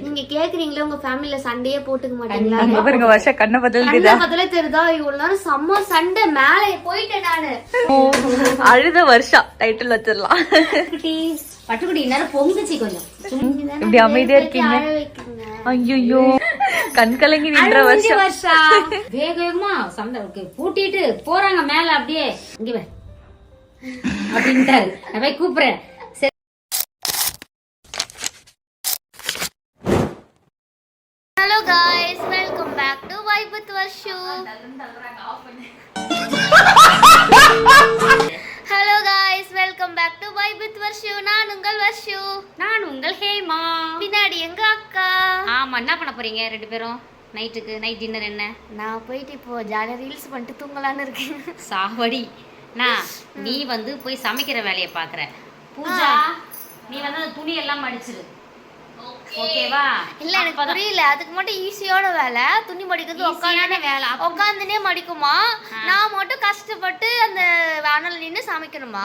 நீங்க கேக்குறீங்களா உங்க ஃபேமிலில சண்டையே போட்டுக்க மாட்டீங்களா? அங்க பாருங்க வருஷம் கண்ண பதிலே தெரியுதா? இவ்வளவு நேரம் செம்ம சண்டை, மேலே போயிட்டேன் நானு. அழுத வருஷம் டைட்டில் வச்சிடலாம். பட்டுக்குடி நேரம் பொங்குச்சு கொஞ்சம். இப்படி அமைதியா இருக்கீங்க. ஐயோ கண் கலங்கி நின்ற வருஷம். வேகமா சண்டை பூட்டிட்டு போறாங்க மேல, அப்படியே இங்க வே அப்படின்ட்டாரு. நான் போய் கூப்பிடுறேன். Hello guys, welcome back to Vibe with Varshu. Hello guys, welcome back to Vibe with Varshu. நான் உங்கள் வர்ஷு. நான் உங்கள் ஹேமா. பின்னாடி எங்க அக்கா. ஆமா, என்ன பண்ண போறீங்க ரெண்டு பேரும்? நைட்டுக்கு நைட் டின்னர் என்ன? நான் போயிட்டு இப்போ ஜாலியா ரீல்ஸ் பண்ணிட்டு தூங்கலான்னு இருக்கேன். சாவடி. நீ வந்து போய் சமைக்கிற வேலையை பாக்குற. பூஜா நீ வந்து துணி எல்லாம் மடிச்சிரு. ஓகேவா? இல்ல எனக்கு புரியல. அதுக்கு மட்டும் ஈஸியான வேலை துணி மடிக்கிறது. உட்கார்ந்தானே வேலை, உட்கார்ந்துனே மடிக்குமா? நான் மட்டும் கஷ்டப்பட்டு அந்த வானல நின்னு சமைக்கணுமா?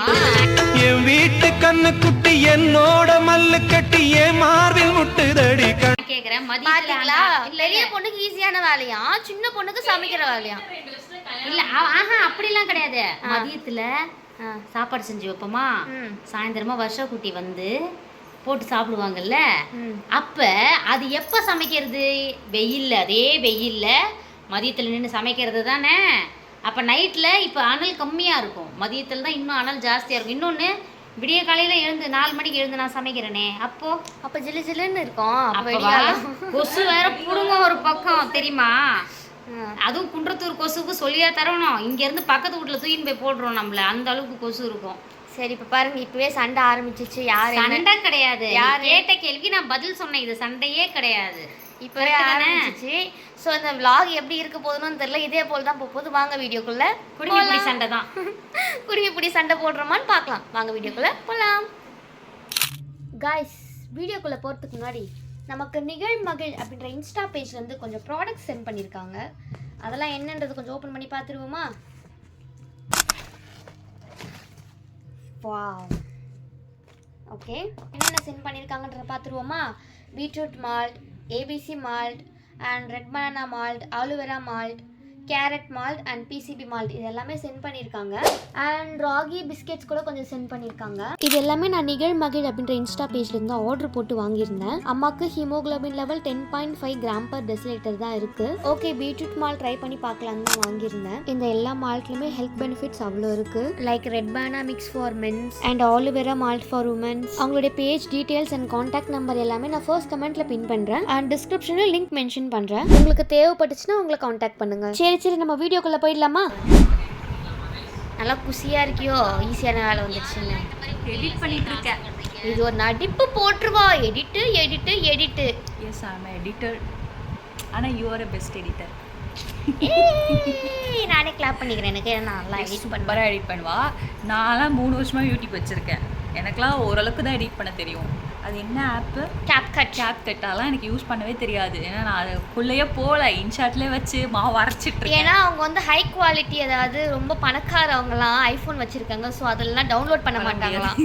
என் வீட்டு கண்ணு குட்டி என்னோட மல்லு கட்டி என் மார்பில் முட்டுதடி கேக்குறேன். மதியங்களா பெரிய பொண்ணுக்கு ஈஸியான வேலையா, சின்ன பொண்ணுக்கு சமைக்கிற வேலையா? இல்ல அப்படிலாம் கிடையாது. மதியத்துல சாப்பாடு செஞ்சு வைப்போமா, சாயந்தரமா வருஷ குட்டி வந்து போட்டு சாப்பிடுவாங்கல்ல, அப்ப அது எப்ப சமைக்கிறது? வெயில்ல, அதே வெயில்ல மதியத்துல நின்று சமைக்கிறது தானே. அப்ப நைட்ல இப்ப அனல் கம்மியா இருக்கும், மதியத்துல தான் இன்னும் அனல் ஜாஸ்தியா இருக்கும். இன்னொன்னு விடிய காலையில எழுந்து 4 மணிக்கு எழுந்து நான் சமைக்கிறேனே, அப்ப ஜில்லு ஜில்லுன்னு இருக்கும். கொசு வேற புடுங்க ஒரு பக்கம் தெரியுமா? அதுவும் குன்றத்தூர் கொசுக்கு சொல்லியா தரணும். இங்க இருந்து பக்கத்து வீட்டுல தூக்கின்னு போய் போடுறோம் நம்மள, அந்த அளவுக்கு கொசு இருக்கும். சரி, இப்ப பாருங்க இப்பவே சண்டை ஆரம்பிச்சிச்சு. யாரு சண்டை கிடையாது, கேட்ட கேள்வி நான் பதில் சொன்னேன். இது சண்டையே கிடையாது, இப்பவே ஆரம்பிச்சிச்சு. ஸோ இந்த vlog எப்படி இருக்க போதுன்னு தெரியல. இதே போல் தான் போகுது. வாங்க வீடியோக்குள்ள. குடிமிப்பிடி சண்டை தான். குடிமிப்பிடி சண்டை போடுறோமான்னு பார்க்கலாம். வாங்க வீடியோக்குள்ள போகலாம். காய்ஸ், வீடியோக்குள்ள போகிறதுக்கு முன்னாடி நமக்கு நிகழ்மகிழ் அப்படின்ற இன்ஸ்டா பேஜ்லேருந்து கொஞ்சம் ப்ராடக்ட்ஸ் சென்ட் பண்ணியிருக்காங்க. அதெல்லாம் என்னன்றது கொஞ்சம் ஓப்பன் பண்ணி பார்த்துருவோமா? வாவ், ஓகே, என்னென்ன சென்ட் பண்ணியிருக்காங்கன்றத பார்த்துருவோமா? Beetroot malt, ABC malt and red banana malt, aloe vera malt, carrot malt and PCB malt, இது எல்லாமே சென்ட் பண்ணியிருக்காங்க. அண்ட் ராகி பிஸ்கெட்ஸ் கூட கொஞ்சம் சென்ட் பண்ணியிருக்காங்க. இது எல்லாமே நான் நிகழ்மகிழ் அப்படின்ற இன்ஸ்டா பேஜ்லேருந்து ஆர்டர் போட்டு வாங்கியிருந்தேன். அம்மாவுக்கு haemoglobin level 10.5 gram per decilitre தான் இருக்குது. ஓகே, பீட்ரூட் மால்ட் ட்ரை பண்ணி பார்க்கலான்னு தான் வாங்கியிருந்தேன். இந்த எல்லா மால்ட்லையுமே ஹெல்த் பெனிஃபிட்ஸ் அவ்வளோ இருக்குது. Like red banana mix for mens and aloe vera malt for womens. அவங்களுடைய page details and contact number எல்லாமே நான் ஃபர்ஸ்ட் கமெண்ட்ல பின் பண்ணுறேன் அண்ட் டிஸ்கிரிப்ஷனில் லிங்க் மென்ஷன் பண்ணுறேன். உங்களுக்கு தேவைப்பட்டுச்சுன்னா உங்களை கான்டாக்ட் பண்ணுங்க. சரி, நம்ம வீடியோக்குள்ள போயிடலாமா? நல்லா குசியா இருக்கியோ, ஈஸியான வேலை வந்துருச்சுன்னு எடிட் பண்ணிட்டு இருக்கேன். இது ஒரு நடிப்பு போட்டுருவா. Edit edit edit. Yes, I am editor. ஆனா you are a best editor. நானே கிளாப் பண்ணிக்கிறேன். எனக்கு நல்லா எடிட் பண்ணுவா. நான்லாம் 3 வருஷமா யூடியூப் வச்சிருக்கேன். எனக்குலாம் ஓரளவுக்கு தான் எடிட் பண்ண தெரியும். அது என்ன ஆப்பு? கேப்கட்டாலாம் எனக்கு யூஸ் பண்ணவே தெரியாது. ஏன்னா நான் அதுக்குள்ளேயே போகல, இன்ஷாட்லேயே வச்சு மாவு அரைச்சிட்டு. ஏன்னா அவங்க வந்து ஹை குவாலிட்டி, அதாவது ரொம்ப பணக்காரவங்களாம் ஐஃபோன் வச்சுருக்காங்க. ஸோ அதெல்லாம் டவுன்லோட் பண்ண மாட்டாங்களாம்.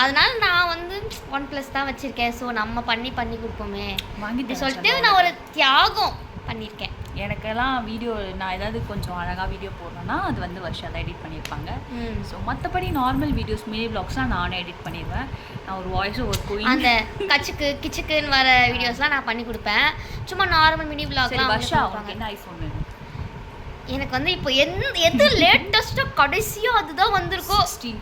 அதனால நான் வந்து OnePlus தான் வச்சுருக்கேன். ஸோ நம்ம பண்ணி கொடுப்போமே வாங்கிட்டு சொல்லிட்டு நான் ஒரு தியாகம் பண்ணியிருக்கேன். எனக்கெல்லாம் வீடியோ, நான் ஏதாவது கொஞ்சம் அழகாக வீடியோ போடணும்னா அது வந்து வருஷம் எடிட் பண்ணியிருப்பாங்க. ஸோ மற்றபடி நார்மல் வீடியோஸ், மினி வ்ளாக்ஸ்லாம் நானே எடிட் பண்ணிடுவேன். நான் ஒரு வாய்ஸ் ஒரு குயின், அந்த கச்சுக்கு கிச்சுக்குன்னு வர வீடியோஸ்லாம் நான் பண்ணி கொடுப்பேன். சும்மா நார்மல் மினி வ்ளாக்லாம். வருஷம் அவங்க என்ன ஐஃபோன்? எனக்கு வந்து இப்போ எது லேட்டஸ்ட்டாக கடைசியாக அதுதான் வந்திருக்கோம். 16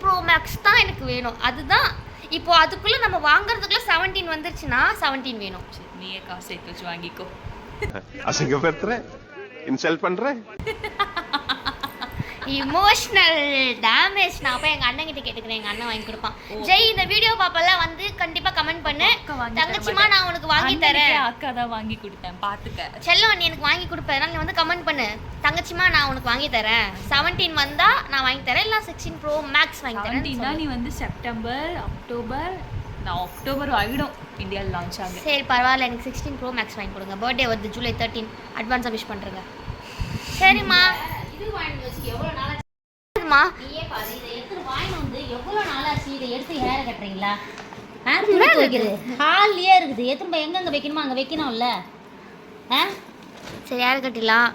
ப்ரோ மேக்ஸ் தான் எனக்கு வேணும். அதுதான் இப்போ அதுக்குள்ளே நம்ம வாங்குறதுக்குள்ளே 17 வந்துருச்சுன்னா 17 வேணும். சரி, நீயே காசு சேர்த்து வச்சு வாங்கிக்கோ. அசிங்கப்படுத்துற, இன்சல்ட் பண்ற, இமோஷனல் டேமேஜ். நான் போய் எங்க அண்ணன் கிட்ட கேட்டுக்கிறேன், எங்க அண்ணன் வாங்கி கொடுப்பான். ஜெய், இந்த வீடியோ பாப்பெல்லாம் வந்து கண்டிப்பா கமெண்ட் பண்ணு. தங்கச்சிமா நான் உனக்கு வாங்கி தரேன். அக்கா தான் வாங்கி கொடுத்தேன், பாத்துக்க. செல்லம், நீ எனக்கு வாங்கி கொடுப்ப, நீ வந்து கமெண்ட் பண்ணு. தங்கச்சிமா நான் உனக்கு வாங்கி தரேன். 17 வந்தா நான் வாங்கி தரேன், இல்ல 16 ப்ரோ மேக்ஸ் வாங்கி தரேன். 17 நீ வந்து செப்டம்பர், அக்டோபர் ஆகிடும் இந்தியாவில் லான்ச் ஆகும். சரி பரவாயில்ல, எனக்கு 16 ப்ரோ மேக்ஸ் வாங்கி கொடுங்க. பர்த்டே வருது ஜூலை 13. அட்வான்ஸாக விஷ் பண்ணுறேங்க. சரிம்மா. இது வாங்கி வச்சு எவ்வளோ நாளாச்சுமா? நீயே பாரு, இதை எடுத்து வாங்கி வந்து எவ்வளோ நாளாச்சு. இதை எடுத்து ஹேர் கட்டுறீங்களா? துணி துவைக்கிறது ஹால்லேயே இருக்குது. எத்தனை எங்கெங்கே வைக்கணுமோ அங்கே வைக்கணும்ல. சரி யார் கட்டிடலாம்.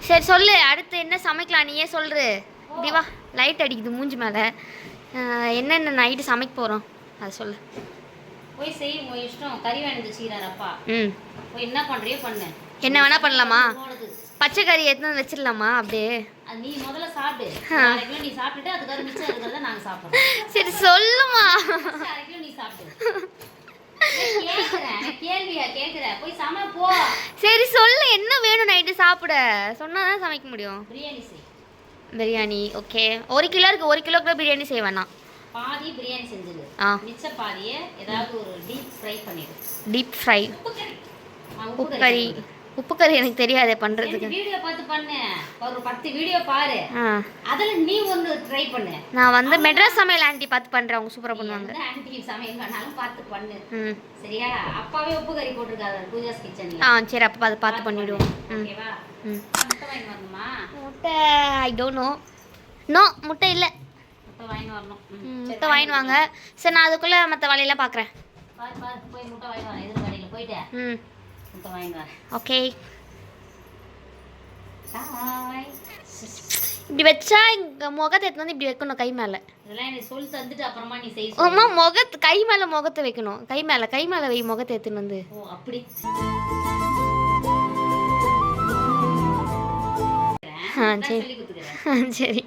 சரி சொல்லு, அடுத்து என்ன சமைக்கலாம் நீயே சொல்லு. இப்படி வா, லைட் அடிக்குது மூஞ்சி மேலே. என்னென்ன நைட்டு சமைக்க போகிறோம் அதை சொல்லு. போய் செய், உங்கள் இஷ்டம். கறி வேணுது வச்சுக்கிறார் அப்பா. போய் என்ன பண்ணுறியோ பண்ணு. என்ன வேணா பண்ணலாமா? பச்சை கறி எடுத்து வச்சிடலாமா? அப்படியே அது நீ முதல்ல சாப்பிடு. நீ சாப்பிட்டுட்டு அதுக்காக மிச்சம் இருக்கிறத நாங்கள் சாப்பிடுறோம். சரி சொல்லுமா. நீ சாப்பிடு. கேள்வியா கேட்குற? போய் சமை போ. சரி சொல்லு, என்ன வேணும் நைட்டு சாப்பிட? சொன்னாதான் சமைக்க முடியும். பிரியாணி செய். பிரியாணி ஓகே. 1 கிலோ இருக்கு. 1 கிலோக்குள்ள பிரியாணி செய்ய வேணாம். பாதி பிரியாணி செஞ்சுது. மிச்ச பாதியை ஏதாவது ஒரு டீப் ஃப்ரை பண்ணிடு. Deep fry. உப்பு கறி. உப்பு கறி எனக்கு தெரியாதே பண்றதுக்கு. வீடியோ பார்த்து பண்ணு. ஒரு 10 வீடியோ பாரு. அதுல நீ ஒன்னு ட்ரை பண்ணு. நான் வந்து மெட்ராஸ் சமையல் ஆன்ட்டி பார்த்து பண்றேன். அவங்க சூப்பரா பண்ணுவாங்க. ஆன்ட்டி சமையல் பண்ணாலும் பார்த்து பண்ணு. சரியா? அப்பாவே உப்பு கறி போட்டுருக்காரு பூஜாஸ் கிச்சன்ல. சரி அப்ப அதை பார்த்து பண்ணிடுவோம். ஓகேவா? முட்டை வாங்கி வரணுமா? முட்டை ஐ டோன்ட் நோ. நோ முட்டை இல்ல. முட்டை வாங்கி வரணும். முட்டை வாங்கி வாங்க. சரி நான் அதுக்குள்ள மற்ற வேலையெல்லாம் பார்க்குறேன். போய் முட்டை வாங்கி வரேன். எதிர் கடையில் போயிட்டு முட்டை வாங்கி வரேன். Okay bye. இப்படி வச்சா இங்கே முகத்தை எடுத்து வந்து இப்படி வைக்கணும் கை மேலே. இதெல்லாம் எனக்கு சொல்லி தந்துட்டு அப்புறமா நீ செய். அம்மா முகத்து கை மேலே முகத்தை வைக்கணும். கை மேலே வை முகத்தை எடுத்துன்னு வந்து. ஓ அப்படி. சரி சரி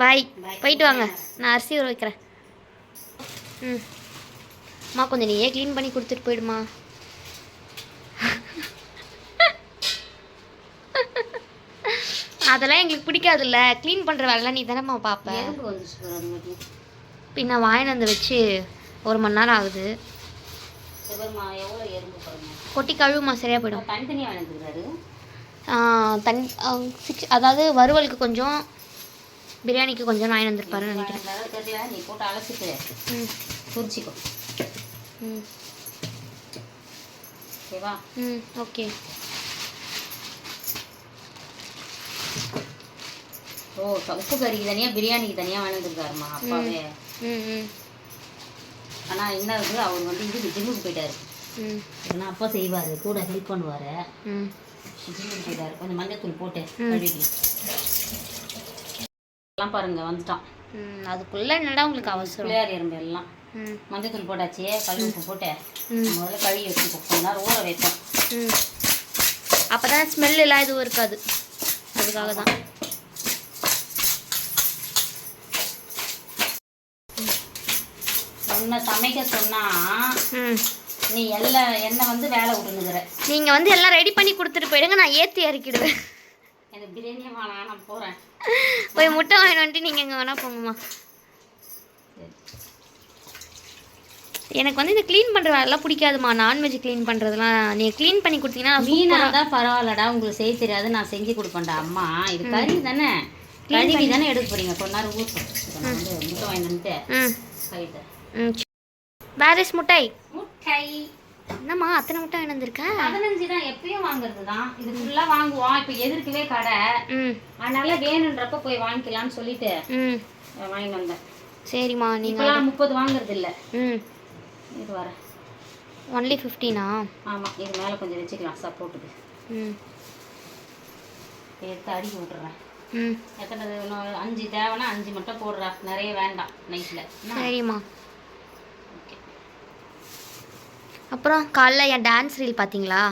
பாய். போயிட்டு வாங்க. நான் அரிசி ஊற வைக்கிறேன். அம்மா கொஞ்சம் நீயே க்ளீன் பண்ணி கொடுத்துட்டு போயிடுமா. அதெல்லாம் எங்களுக்கு பிடிக்காதுல்ல. க்ளீன் பண்ணுற வேலைலாம் நீ தானேம்மா பார்ப்பேன். பின்ன வாங்கிட்டு வந்து வச்சு 1 மணி நேரம் ஆகுது. கொட்டி கழுவுமா சரியாக போயிடும். அதாவது வறுவலுக்கு கொஞ்சம் பிரியாணிக்கு கொஞ்சம் வாங்கி வந்துருப்பாரு நினைக்கிறேன். நீ போட்டு அலசிட்டு குறிச்சிக்கோ. ஓகேவா? ஓகே. ஓ உப்பு கறிக்கு தனியாக பிரியாணிக்கு தனியாக வாங்கி வந்துருக்காருமா அப்பாவே. ஆனால் என்ன இருக்குது, அவர் வந்து இதுக்கு ஜிம்முக்கு போயிட்டாரு. ஏன்னா அப்பா செய்வார், கூட ஹெல்ப் பண்ணுவார். ஜிம்முக்கு போயிட்டாரு. கொஞ்சம் மஞ்சத்தூள் போட்டு கழுவிக்கலாம். எல்லாம் பாருங்க வந்துட்டான். அதுக்குள்ளே என்னடா உங்களுக்கு அவசரம்? பிள்ளையார் எறும்பு எல்லாம் மஞ்சத்தூள் போட்டாச்சு. கழுவி உப்பு போட்டு முதல்ல கழுவி வச்சுப்போம். கொஞ்ச நேரம் ஊற வைப்போம். அப்போ தான் ஸ்மெல் எல்லாம் எதுவும் இருக்காது. அதுக்காக தான். உன்னை சமைக்க சொன்னா நீ என்ன வந்து வேலை விட்டுனுக்குற. நீங்க வந்து எல்லாம் ரெடி பண்ணி கொடுத்துட்டு போயிடுங்க, நான் ஏற்றி இறக்கிடுவேன். எனக்கு பிரியாணியே வேணாம், நான் போகிறேன். போய் முட்டை வாங்கிட்டு வந்துட்டு நீங்கள் எங்கே வேணால் போங்கம்மா. எனக்கு வந்து இந்த க்ளீன் பண்ணுற வேலைலாம் பிடிக்காதுமா. நான்வெஜ் க்ளீன் பண்ணுறதுலாம் நீங்கள் க்ளீன் பண்ணி கொடுத்தீங்கன்னா மீனாக தான் பரவாயில்லடா. உங்களுக்கு செய்ய தெரியாது, நான் செஞ்சு கொடுப்பேன்டா. அம்மா இது கறி தானே, கழுவி தானே எடுக்க போகிறீங்க. கொஞ்ச நேரம் ஊற்றும். நான் வந்து முட்டை வாங்கிட்டு வந்துட்டு கழிட்டு. வேர் இஸ் முட்டை? முட்டை என்னம்மா அத்தனை முட்டை வாங்கி வந்திருக்கா? 15 தான், எப்பயும் வாங்குறது தான். இது ஃபுல்லாக வாங்குவோம். இப்போ எதிர்க்கவே கடை, அதனால வேணுன்றப்ப போய் வாங்கிக்கலாம்னு சொல்லிட்டு வாங்கிட்டு வந்தேன். சரிம்மா. நீங்களாம் 30 வாங்குறது இல்லை. இது வர ஒன்லி 15ஆ? ஆமாம். இது மேலே கொஞ்சம் வச்சுக்கலாம் சப்போர்ட்டுக்கு. எடுத்து அடிக்க விட்டுறேன். எத்தனை 5 தேவைன்னா 5 மட்டும் போடுறா, நிறைய வேண்டாம் நைட்டில். சரிம்மா. ஓகே. அப்புறம் காலைல என் டான்ஸ் ரீல் பார்த்தீங்களா?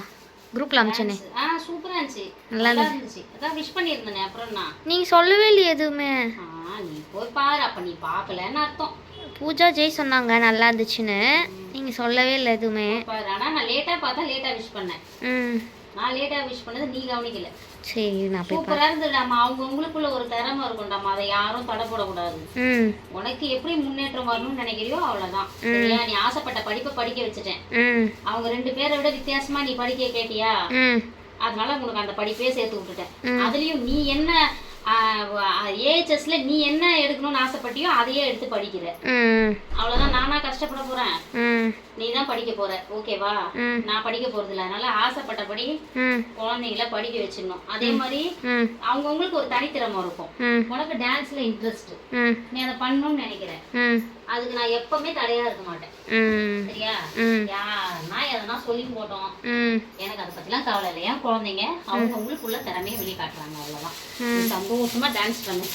குரூப்பில் அமிச்சனே. சூப்பராக இருந்துச்சு, நல்லா இருந்துச்சு. அதான் விஷ் பண்ணியிருந்தேனே. அப்புறம் நான் நீங்கள் சொல்லவே இல்லையே எதுவுமே. நீ போய் பாரு. அப்போ நீ பார்க்கலன்னு அர்த்தம். பூஜா ஜெய் சொன்னாங்க நல்லா இருந்துச்சுன்னு, நீங்கள் சொல்லவே இல்லை எதுவுமே. ஆனால் நான் லேட்டாக பார்த்தா லேட்டாக விஷ் பண்ணேன். நான் லேட்டாக விஷ் பண்ணது நீ கவனிக்கல. சரி நான் போய் சூப்பராக இருந்ததுடாமா. அவங்களுக்குள்ள ஒரு திறமை இருக்கும்டாமா, அதை யாரும் தடை போடக்கூடாது. உனக்கு எப்படி முன்னேற்றம் வரணும்னு நினைக்கிறியோ அவ்வளோதான். சரியா? நீ ஆசைப்பட்ட படிப்பை படிக்க வச்சுட்டேன். அவங்க 2 பேரை விட வித்தியாசமா நீ படிக்க கேட்டியா, அதனால உனக்கு அந்த படிப்பே சேர்த்து விட்டுட்டேன். அதுலயும் நீ என்ன ஏஹெச்எஸ்ல நீ என்ன எடுக்கணும்னு ஆசைப்பட்டியோ அதையே எடுத்து படிக்கிற. அவ்வளவுதான். நானா கஷ்டப்பட போறேன், நீ தான் படிக்க போற. ஓகேவா? நான் படிக்க போறது இல்லை. அதனால ஆசைப்பட்டபடி குழந்தைங்கள படிக்க வச்சிடணும். அதே மாதிரி அவங்கவுங்களுக்கு ஒரு தனித்திறமை இருக்கும். உனக்கு டான்ஸ்ல இன்ட்ரெஸ்ட், நீ அதை பண்ணணும்னு நினைக்கிற. அதுக்கு நான் எப்பவுமே தடையா இருக்க மாட்டேன். சரியா? யாருன்னா எதனா சொல்லி போட்டோம், எனக்கு அதை பத்திலாம் கவலை இல்லை. ஏன் குழந்தைங்க அவங்க அவங்களுக்குள்ள திறமையை வெளியே காட்டுறாங்க, அவ்வளவுதான். சந்தோஷமா டான்ஸ் பண்ணு.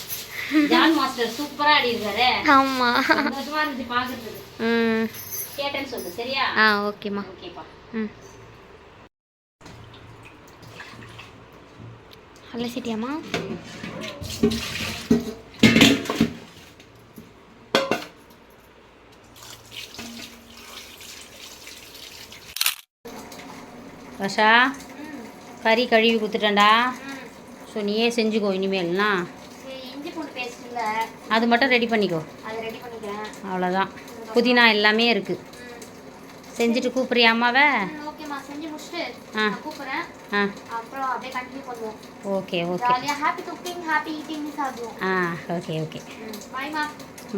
ஜான் மாஸ்டர் சூப்பரா ஆடி இருக்காரு. ஆமா, சந்தோஷமா இருந்துச்சு பாக்குறதுக்கு. கேட்டேன்னு சொல்லு. சரியா? ஓகேம்மா. ஓகேப்பா. அலசிட்டியாம்மா? வர்ஷா, கறி கழுவி கொடுத்துட்டேன்டா. ஸோ நீயே செஞ்சுக்கோ இனிமேல்னா. இஞ்சி பூண்டு பேஸ்ட் இல்லை, அது மட்டும் ரெடி பண்ணிக்கோ. அதை ரெடி பண்ணிக்கிறேன். அவ்வளோதான். புதினா எல்லாமே இருக்குது. செஞ்சுட்டு கூப்பிட்றியா அம்மாவை? ஓகேம்மா, செஞ்சு முடிச்சுட்டு கூப்பிட்றேன். அப்புறம் அப்படியே கண்டினியூ பண்ணுவோம். Okay okay. ஜாலியாக ஹாப்பி குக்கிங் ஹாப்பி ஈட்டிங் சாப்பிடுவோம். Okay okay. பாய்மா.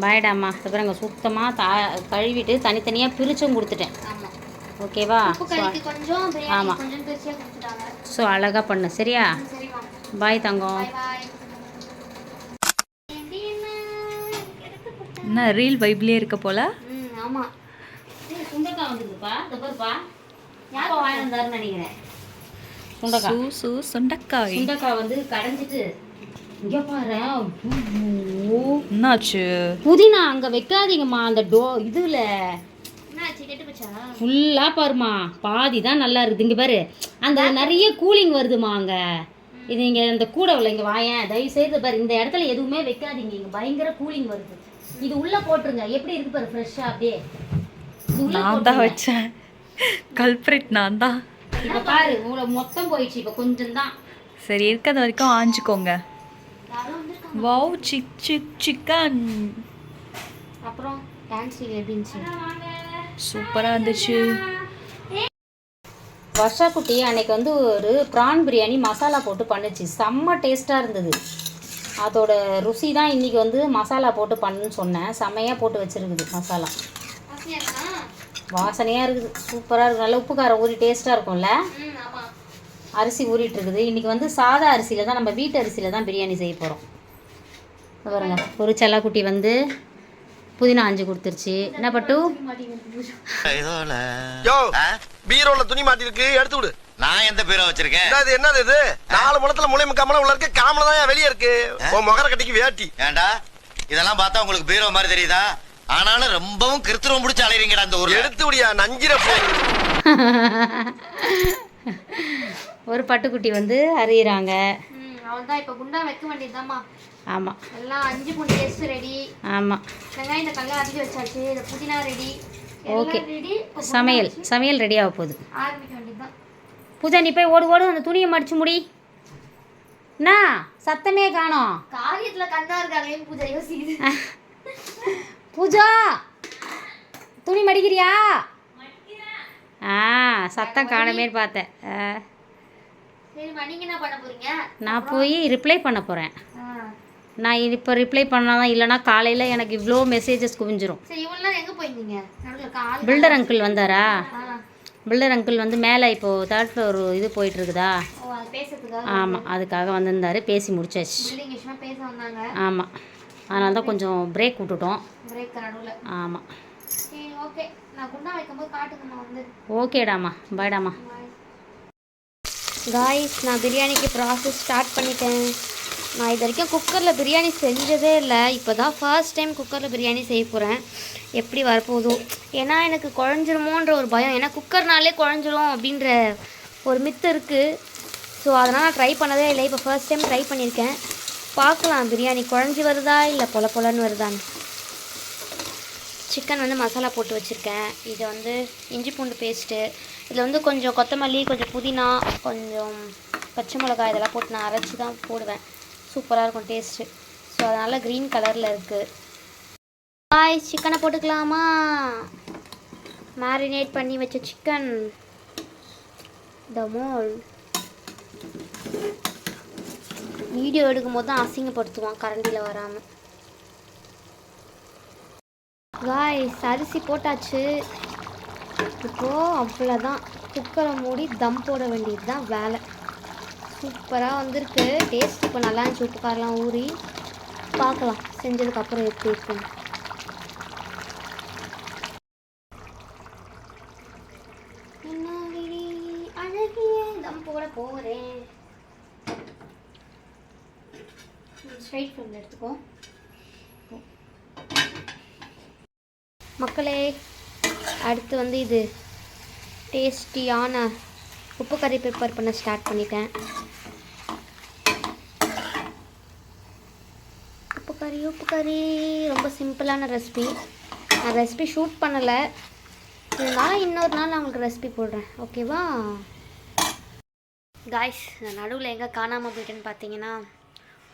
பாய்டாம்மா. அப்புறம் அங்கே சுத்தமாக கழுவிட்டு தனித்தனியாக பிரிச்சும் கொடுத்துட்டேன். ஆமாம். ஓகேவா? கொஞ்சம் ஆமாம். கொஞ்சம் பிரிச்சியாக கொடுத்துட்டாங்க. ஸோ அழகாக பண்ணு. சரியா? சரிம்மா. பாய் தங்கம். பாய் பாய். என்ன ரீல் வைப்லேயே இருக்க போல. ஆமாம். சுண்டக்காய் வந்துருக்குப்பா. தப்பருப்பா யாரோ வாங்கி வந்தாருன்னு நினைக்கிறேன். சுண்டக்காய் சுண்டக்காய் சுண்டக்காய் வந்து கடைஞ்சிட்டு இங்கே பாரு. என்னாச்சு? புதினா அங்கே வைக்காதீங்கம்மா. அந்த இதில் என்னாச்சு, கெட்டு போச்சா? ஃபுல்லாக பாருமா, பாதி தான் நல்லா இருக்குது. இங்கே பாரு, அந்த நிறைய கூலிங் வருதுமா அங்கே. இது இங்கே அந்த கூட உள்ள இங்கே வாயேன் தயவு செய்து பாரு. இந்த இடத்துல எதுவுமே வைக்காதீங்க, இங்கே பயங்கர கூலிங் வருது. இது உள்ளே போட்டுருங்க. எப்படி இருக்கு பாரு, ஃப்ரெஷ்ஷாக அப்படியே. நான் தான் வச்சேன். கல்பிரேட் நான் தான். இப்போ பாரு, மொத்தம் போயிடுச்சு. இப்போ கொஞ்சம் தான். சரி, இருக்கிறது வரைக்கும் ஆஞ்சிக்கோங்க. Wow, chicken. அப்புறம் டான்ஸ் எப்படி இருந்துச்சு? சூப்பராக இருந்துச்சு. வர்ஷா குட்டி அன்னைக்கு வந்து ஒரு ப்ரான் பிரியாணி மசாலா போட்டு பண்ணுச்சு. செம்ம டேஸ்ட்டாக இருந்தது. அதோட ருசி தான் இன்றைக்கி வந்து மசாலா போட்டு பண்ணுன்னு சொன்னேன். செம்மையாக போட்டு வச்சுருக்குது மசாலா. வாசனையாக இருக்குது, சூப்பராக இருக்குது. நல்லா உப்பு காரம் ஊறி டேஸ்ட்டாக இருக்கும்ல. அரிசி ஊறிட்டு இருக்குது. இன்றைக்கி வந்து சாதா அரிசியில் தான், நம்ம வீட்டு அரிசியில் தான் பிரியாணி செய்ய போகிறோம். பாருங்க, ஒரு செல்லக்குட்டி வந்து புதினா ஆஞ்சு கொடுத்துருச்சு. என்ன பட்டு? பீரோல துணி மாட்டிருக்கு, எடுத்து விடு. நான் எந்த பீரோ வச்சிருக்கேன்? என்னது இது? 4 முழத்துல முளையும் கமலம் உள்ள இருக்கு, காமல தான் வெளியே இருக்கு. உன் முகர கட்டிக்கு வேட்டி. ஏண்டா இதெல்லாம் பார்த்தா உங்களுக்கு பீரோ மாதிரி தெரியுதா? ஆனாலும் ரொம்பவும் கிருத்துவம் பிடிச்சி அலையறீங்கடா இந்த ஊர்ல. எடுத்து விடியா, நஞ்சிர போ. ஒரு பட்டுக்குட்டி வந்து அறியிறாங்க. அவள்தான் இப்போ குண்டா வைக்க வேண்டியதுதாம்மா. ஆமாம், எல்லாம் 5 பூண்டு பேஸ்ட் ரெடி. ஆமாம். வெங்காயம் இந்த கல்ல அரிஞ்சு வச்சாச்சு. இந்த புதினா ரெடி. Okay, ready. சமையல் ரெடி ஆக போகுது. ஆரம்பிக்க வேண்டியதுதான். பூஜா, நீ போய் ஓடு அந்த துணியை மடிச்சு முடி. என்ன சத்தமே காணோம்? காரியத்துல கண்ணா இருக்காங்களேன்னு பூஜா யோசிக்குது. பூஜா, துணி மடிக்கிறியா? சத்தம் காணமேன்னு பார்த்தேன். சரிம்மா, நீங்க என்ன பண்ண போறீங்க? நான் போய் ரிப்ளை பண்ண போகிறேன். நான் இப்போ ரிப்ளை பண்ணாதான், இல்லைனா காலையில் எனக்கு இவ்வளோ மெசேஜஸ் குவிஞ்சிரும். சரி, இவ்வளோ நேரம் எங்கே போயிருந்தீங்க? நடுவில் கால் பில்டர் அங்கிள் வந்தாரா? பில்டர் அங்கிள் வந்து மேலே இப்போது 3rd ஃப்ளோர் இது போயிட்டுருக்குதா? ஓ, அது பேசுறதுக்காக? ஆமாம், அதுக்காக வந்திருந்தாரு. பேசி முடிச்சாச்சு. பில்டிங் விஷயமா பேச வந்தாங்க. ஆமாம், அதனால தான் கொஞ்சம் பிரேக் விட்டுட்டோம். பிரேக் நடுவில். ஆமாம். சரி, ஓகே. நான் குண்டா வைக்கும்போது காட்டுங்கம்மா வந்து. ஓகேடாம்மா, பாய்டாம்மா. காய்ஸ், நான் பிரியாணிக்கு ப்ராசஸ் ஸ்டார்ட் பண்ணிட்டேன். நான் இது வரைக்கும் குக்கரில் பிரியாணி செஞ்சதே இல்லை. இப்போ தான் ஃபர்ஸ்ட் டைம் குக்கரில் பிரியாணி செய்ய போகிறேன். எப்படி வரப்போதோ, ஏன்னா எனக்கு குழஞ்சிருமோன்ற ஒரு பயம். ஏன்னா குக்கர்னாலே குழஞ்சிரும் அப்படின்ற ஒரு மித்து இருக்குது. ஸோ அதனால் நான் ட்ரை பண்ணதே இல்லை. இப்போ ஃபர்ஸ்ட் டைம் ட்ரை பண்ணியிருக்கேன். பார்க்கலாம் பிரியாணி குழஞ்சி வருதா இல்லை பொலன்னு வருதான்னு. சிக்கன் வந்து மசாலா போட்டு வச்சுருக்கேன். இதை வந்து இஞ்சி பூண்டு பேஸ்ட்டு, இதில் வந்து கொஞ்சம் கொத்தமல்லி, கொஞ்சம் புதினா, கொஞ்சம் பச்சை மிளகாய் இதெல்லாம் போட்டு நான் அரைச்சி தான் போடுவேன். சூப்பராக இருக்கும் டேஸ்ட்டு. ஸோ அதனால் க்ரீன் கலரில் இருக்குது. சிக்கனை போட்டுக்கலாமா? மேரினேட் பண்ணி வச்ச சிக்கன். தமோல் வீடியோ எடுக்கும்போது தான் அசிங்கப்படுத்துவான் கரண்டியில் வராமல். காய்ஸ், அரிசி போட்டாச்சு. இப்போது அவ்வளோதான், குக்கரை மூடி தம் போட வேண்டியது தான் வேலை. சூப்பராக வந்திருக்கு டேஸ்ட். இப்போ நல்லா இருந்துச்சு, உப்பு காரெலாம் ஊறி. பார்க்கலாம் செஞ்சதுக்கப்புறம் எப்படி இருக்குன்னு. தம் போட போகிறேன். ஸ்ட்ரைட் ஃப்ரேமில் எடுத்துக்கோ மக்களே. அடுத்து வந்து இது டேஸ்டியான உப்பு கறி ப்ரிப்பேர் பண்ண ஸ்டார்ட் பண்ணிட்டேன். உப்பு கறி ரொம்ப சிம்பிளான ரெசிபி. நான் ரெசிபி ஷூட் பண்ணலை, இருந்தாலும் இன்னொரு நாள் நான் உங்களுக்கு ரெசிபி போடுறேன், ஓகேவா காய்ஸ்? நான் நடுவில் எங்கே காணாமல் போயிட்டேன்னு பார்த்தீங்கன்னா,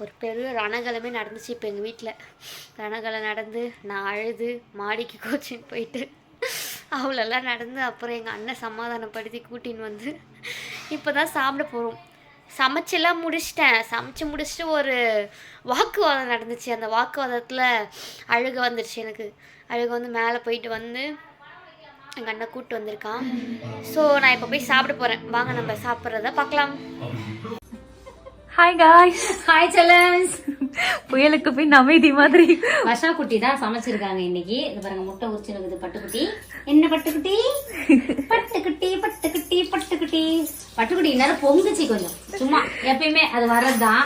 ஒரு பெரிய ரணகலமே நடந்துச்சு இப்போ எங்கள் வீட்டில். ரணகலை நடந்து நான் அழுது மாடிக்கு கோச்சின்னு போயிட்டு அவளெல்லாம் நடந்து அப்புறம் எங்கள் அண்ணன் சமாதானப்படுத்தி கூட்டின்னு வந்து இப்போ தான் சாப்பிட போகிறோம். சமைச்செல்லாம் முடிச்சிட்டேன். சமைச்சு முடிச்சுட்டு ஒரு வாக்குவாதம் நடந்துச்சு. அந்த வாக்குவாதத்தில் அழுக வந்துடுச்சு எனக்கு. அழுக வந்து மேலே போயிட்டு வந்து எங்கள் அண்ணன் கூப்பிட்டு வந்திருக்கான். ஸோ நான் இப்போ போய் சாப்பிட போகிறேன். வாங்க நம்ம சாப்பிட்றத பார்க்கலாம். Hi guys. ஹாய் செல்லன்ஸ். புயலுக்கு பின் அமைதி மாதிரி வர்ஷா குட்டி தான் சமைச்சிருக்காங்க இன்னைக்கு. இது பாருங்க, முட்டை உரிச்சிருக்குது பட்டுக்குட்டி. என்ன பட்டுக்குட்டி? பட்டுக்குட்டி பட்டுக்குட்டி பட்டுக்குட்டி பட்டுக்குட்டி நேரம் பொங்குச்சு கொஞ்சம், சும்மா எப்பயுமே அது வர்றதுதான்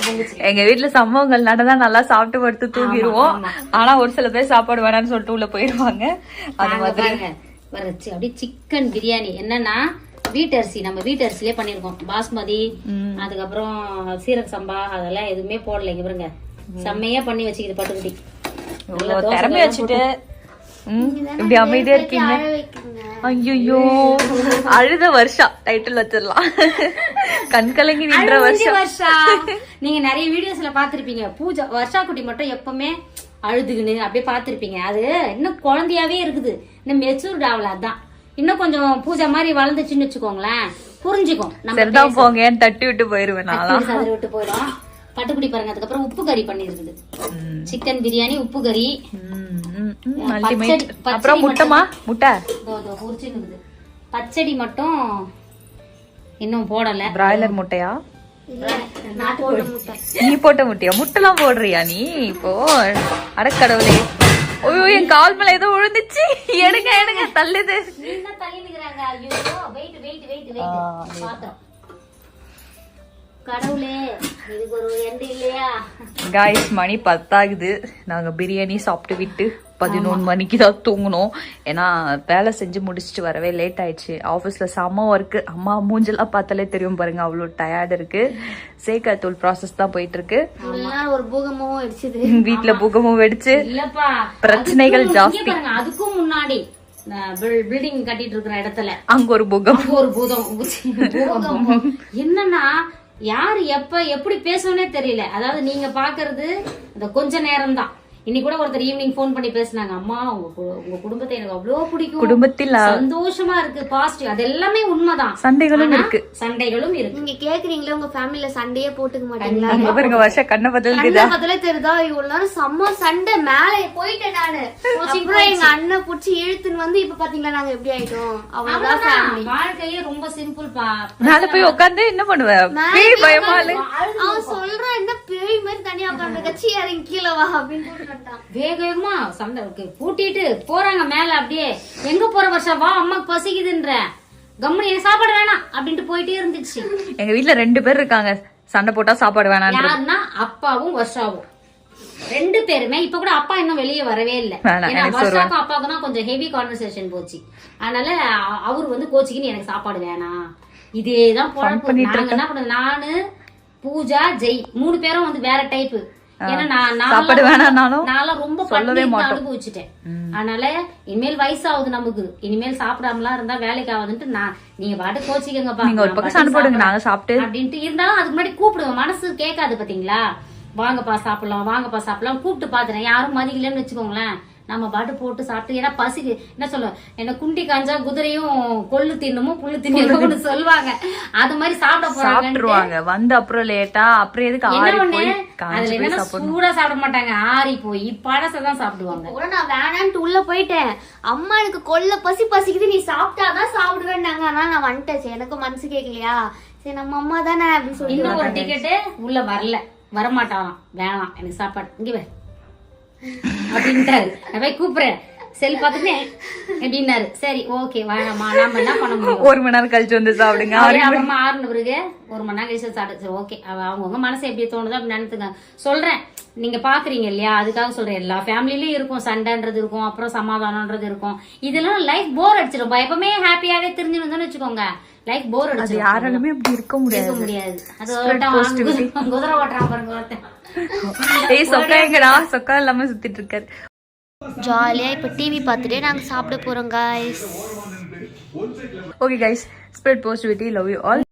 பொங்குச்சு. எங்க வீட்டுல சம்பவங்கள் நடந்தா நல்லா சாப்பிட்டு படுத்து தூங்கிடுவோம். ஆனா ஒரு சில பேர் சாப்பாடு வேணாம்னு சொல்லிட்டு உள்ள போயிடுவாங்க. அது மாதிரி வரச்சு அப்படியே சிக்கன் பிரியாணி. என்னன்னா வீட்டரிசி, நம்ம வீட்டரிசிலே பண்ணிருக்கோம். பாஸ்மதி, அதுக்கப்புறம் சீரக சம்பா அதெல்லாம் எதுவுமே போடல. இங்க பாருங்க, செம்மையா பண்ணி வச்சுக்கிது பட்டுக்குட்டி. திறமை வச்சுட்டு இப்படி அமைதியா இருக்கீங்க. ஐயோ, அழுத வருஷா டைட்டில் வச்சிடலாம். கண்கலங்கி நின்ற வருஷா. நீங்க நிறைய வீடியோஸ்ல பாத்திருப்பீங்க. பூஜா வர்ஷா குட்டி மட்டும் எப்பவுமே அழுதுகுன்னு அப்படியே பாத்திருப்பீங்க. அது இன்னும் குழந்தையாவே இருக்குது, இன்னும் மெச்சூர்ட் ஆகல. அதான் இன்னும் கொஞ்சம் பூஜா மாதிரி வளர்ந்துச்சுன்னு வச்சுக்கோங்களேன், புரிஞ்சுக்கும். நம்ம போங்க தட்டி விட்டு போயிருவேன், விட்டு போயிடும். பட்டுக்குடி பாருங்க. அதுக்கப்புறம் உப்பு கறி பண்ணிருக்குது, சிக்கன் பிரியாணி, உப்பு கறி, அப்புறம் முட்டைமா முட்டை உரிச்சுன்னு. பச்சடி மட்டும் இன்னும் போடல. பிராய்லர் முட்டையா? நீ போட்ட முட்டையா? முட்டைலாம் போடுறியா நீ இப்போ? அடக்கடவுளே, ஐயோ என் கால் மேல ஏதோ விழுந்துச்சு. எடுங்க எடுங்க, தள்ளுது. காய்ஸ், மணி 10 ஆகுது. நாங்க பிரியாணி சாப்பிட்டு விட்டு 11 மணிக்கு தான் தூங்கணும். ஏன்னா வேலை செஞ்சு முடிச்சுட்டு வரவே லேட் ஆயிடுச்சு. ஆபீஸ்ல செம்ம ஒர்க்கு. அம்மா மூஞ்செல்லாம் பார்த்தாலே தெரியும் பாருங்க, அவ்வளோ டயர்டு இருக்கு. சேக்காத்தூள் ப்ராசஸ் தான் போயிட்டு இருக்கு. ஒரு பூகமும் வெடிச்சது, வீட்டுல பூகமும் வெடிச்சு பிரச்சனைகள் ஜாஸ்தி. அதுக்கும் முன்னாடி பில்டிங் கட்டிட்டு இருக்கிற இடத்துல அங்க ஒரு பூகம், ஒரு பூதம். என்னன்னா யாரு எப்ப எப்படி பேசணும்னே தெரியல. அதாவது நீங்க பாக்குறது இந்த கொஞ்ச நேரம் தான். இன்னைக்கு கூட ஒருத்தர் ஈவினிங் போன் பண்ணி பேசினாங்க, அம்மா உங்க குடும்பத்தை எனக்கு அவ்வளவு பிடிக்கும், குடும்பத்தில் சந்தோஷமா இருக்கு, பாசிட்டிவ். அது எல்லாமே உண்மைதான். சண்டைகளும் இருக்கு, சண்டைகளும் இருக்கு. நீங்க கேக்குறீங்களா உங்க ஃபேமிலில சண்டையே போட்டுக்க மாட்டீங்களா? பாருங்க வருஷ கண்ண பதில் தெரியுதா? இவ்வளவு நேரம் செம்ம சண்டை, மேலே போயிட்டேன் நானு. அப்புறம் எங்க அண்ணன் புடிச்சு இழுத்துன்னு வந்து இப்ப பாத்தீங்களா நாங்க எப்படி ஆயிட்டோம். அவ்வளவுதான். வாழ்க்கையே ரொம்ப சிம்பிள் பா. மேல போய் உட்காந்து என்ன பண்ணுவேன், பேய் பயமா இல்ல. அவன் சொல்றான், என்ன பேய் மாதிரி தனியா உட்காந்து கட்சி யாரும் கீழே வா அப்படின்னு வேக வேகமா சண்டை பூட்டிட்டு போறாங்க மேல. அப்படியே எங்க போற வருஷா, வா அம்மாக்கு பசிக்குதுன்ற, கம்முனு எனக்கு சாப்பாடு வேணாம் அப்படின்ட்டு போயிட்டே இருந்துச்சு. எங்க வீட்டுல 2 பேர் இருக்காங்க, சண்டை போட்டா சாப்பாடு வேணாம். யாருன்னா அப்பாவும் வருஷாவும், 2 பேருமே. இப்ப கூட அப்பா இன்னும் வெளியே வரவே இல்லை. ஏன்னா வருஷாக்கும் அப்பாவுக்கு தான் கொஞ்சம் ஹெவி கான்வர்சேஷன் போச்சு. அதனால அவரு வந்து கோச்சிக்கின்னு எனக்கு சாப்பாடு வேணாம், இதேதான் நாங்க என்ன பண்ணது, நானு பூஜா ஜெய் 3 பேரும் வந்து வேற டைப்பு. ஏன்னா சாப்பாடு வேணாம்னாலும் நான் ரொம்ப அனுபவிச்சுட்டேன். அதனால இனிமேல் வயசாகுது நமக்கு, இனிமேல் சாப்பிடாமலாம் இருந்தா வேலைக்கு ஆகுதுன்ட்டு நான், நீங்க பாட்டு கோச்சிக்கங்கப்பா, நீங்க ஒரு பக்கம் சண்டை போடுங்க, நாங்க சாப்பிட்டு அப்படின்ட்டு இருந்தாலும் அதுக்கு முன்னாடி கூப்பிடுவேன். மனசு கேட்காது பாத்தீங்களா, வாங்கப்பா சாப்பிடலாம் வாங்கப்பா சாப்பிடலாம் கூப்பிட்டு பாத்துறேன். யாரும் மதிக்கலன்னு வச்சுக்கோங்களேன், நம்ம பாட்டு போட்டு சாப்பிட்டு. ஏன்னா பசிக்கு என்ன சொல்ல, என்ன குண்டி காஞ்சா குதிரையும் கொள்ளு தின்னுமும் புல்லு தின்னு சொல்லுவாங்க. அது மாதிரி சாப்பிட போறாங்க வந்து அப்புறம் லேட்டா. அப்புறம் எதுக்கு அதுல என்னன்னா சூடா சாப்பிட மாட்டாங்க, ஆறி போய் பழசதான் சாப்பிடுவாங்க. கூட நான் வேணான்ட்டு உள்ள போயிட்டேன். அம்மா எனக்கு கொல்ல பசிக்குது, நீ சாப்பிட்டாதான் சாப்பிடுவேன்னாங்க. ஆனா நான் வந்துட்டேன், எனக்கு மனசு கேட்கலையா, சரி நம்ம அம்மா தானே அப்படின்னு சொல்லி. இன்னும் ஒரு டிக்கெட்டு உள்ள வரமாட்டாராம், வேணாம் எனக்கு சாப்பாடு இங்க அப்படின்ட்டாரு. நான் போய் கூப்பிடுறேன், செல் பார்த்துட்டு எப்படின்னாரு. சரி ஓகே வேணாமா, நாம என்ன பண்ண முடியும்? 1 மணி நேரம் கழிச்சு வந்து சாப்பிடுங்க. அப்புறமா ஆறுன பிறகு 1 மணி நேரம் கழிச்சு சாப்பிடு. சரி ஓகே, அவங்கவுங்க மனசு எப்படி தோணுதோ அப்படி நினைத்துங்க. சொல்றேன், நீங்க பாக்குறீங்க இல்லையா, அதுக்காக சொல்றேன். எல்லா ஃபேமிலிலயும் இருக்கும், சண்டைன்றது இருக்கும், அப்புறம் சமாதானம்ன்றது இருக்கும். இதெல்லாம் லைஃப் போர் அடிச்சிடும். எப்பவுமே ஹாப்பியாவே தெரிஞ்சுன்னு வச்சுக்கோங்க, லைஃப் போர் அடிச்சிடும். யாராலுமே அப்படி இருக்க முடியாது. அது குதிரை ஓட்டுறான் பாருங்க ஒருத்தன். ஏய் சொக்கா எங்கடா? சொக்கா இல்லாம சுத்திட்டு இருக்காரு. ஜாலியாக இப்போ டிவி பார்த்துட்டே நாங்கள் சாப்பிட போகிறோம் guys. Okay guys, spread positivity, love you all.